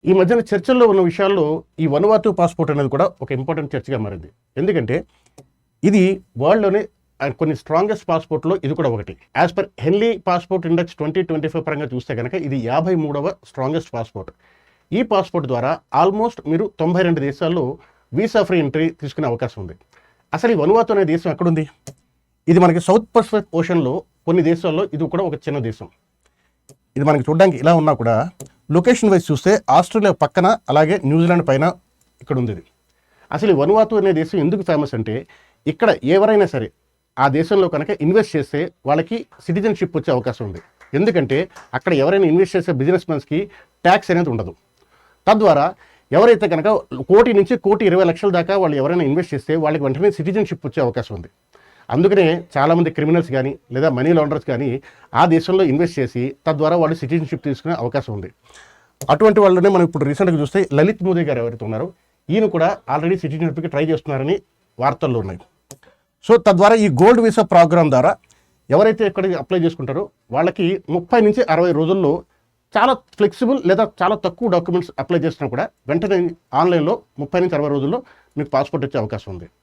ఈ మధ్యన చర్చల్లో ఉన్న విషయాల్లో ఈ వనువాతు పాస్పోర్ట్ అనేది కూడా ఒక ఇంపార్టెంట్ చర్చగా మారింది. ఎందుకంటే ఇది వరల్డ్‌లోనే కొన్ని స్ట్రాంగెస్ట్ పాస్పోర్ట్‌లో ఇది కూడా ఒకటి. యాజ్ పర్ హెన్లీ పాస్పోర్ట్ ఇండెక్స్ 2025 పరంగా చూస్తే గనక ఇది 53వ స్ట్రాంగెస్ట్ పాస్పోర్ట్. ఈ పాస్పోర్ట్ ద్వారా ఆల్మోస్ట్ మీరు 92 దేశాల్లో వీసా ఫ్రీ ఎంట్రీ తీసుకునే అవకాశం ఉంది. అసలు ఈ వనువాతు అనే దేశం ఎక్కడుంది? ఇది మనకి సౌత్ పసిఫిక్ ఓషన్‌లో కొన్ని దేశాల్లో ఇది కూడా ఒక చిన్న దేశం. ఇది మనకి చూడడానికి ఇలా ఉన్నా కూడా లొకేషన్ వైజ్ చూస్తే ఆస్ట్రేలియా పక్కన అలాగే న్యూజిలాండ్ పైన ఇక్కడ ఉంది ఇది. అసలు ఈ వనువాతు అనే దేశం ఎందుకు ఫేమస్ అంటే ఇక్కడ ఎవరైనా సరే ఆ దేశంలో కనుక ఇన్వెస్ట్ చేస్తే వాళ్ళకి సిటిజన్షిప్ వచ్చే అవకాశం ఉంది. ఎందుకంటే అక్కడ ఎవరైనా ఇన్వెస్ట్ చేసే బిజినెస్ మెన్స్కి ట్యాక్స్ అనేది ఉండదు. తద్వారా ఎవరైతే కనుక 1 నుంచి 1,20,00,000 దాకా వాళ్ళు ఎవరైనా ఇన్వెస్ట్ చేస్తే వాళ్ళకి వెంటనే సిటిజన్షిప్ వచ్చే అవకాశం ఉంది. అందుకనే చాలామంది క్రిమినల్స్ కానీ లేదా మనీ లాండర్స్ కానీ ఆ దేశంలో ఇన్వెస్ట్ చేసి తద్వారా వాళ్ళు సిటిజన్షిప్ తీసుకునే అవకాశం ఉంది. అటువంటి వాళ్ళనే మనం ఇప్పుడు రీసెంట్గా చూస్తే లలిత్ మోదీ గారు ఎవరైతే ఉన్నారో ఈయన కూడా ఆల్రెడీ సిటిజన్షిప్కి ట్రై చేస్తున్నారని వార్తల్లో ఉన్నాయి. సో తద్వారా ఈ గోల్డ్ వీసా ప్రోగ్రామ్ ద్వారా ఎవరైతే ఎక్కడికి అప్లై చేసుకుంటారో వాళ్ళకి 30 నుంచి 60 రోజుల్లో చాలా ఫ్లెక్సిబుల్ లేదా చాలా తక్కువ డాక్యుమెంట్స్ అప్లై చేసినా కూడా వెంటనే ఆన్లైన్లో 30 నుంచి 60 రోజుల్లో మీకు పాస్పోర్ట్ వచ్చే అవకాశం ఉంది.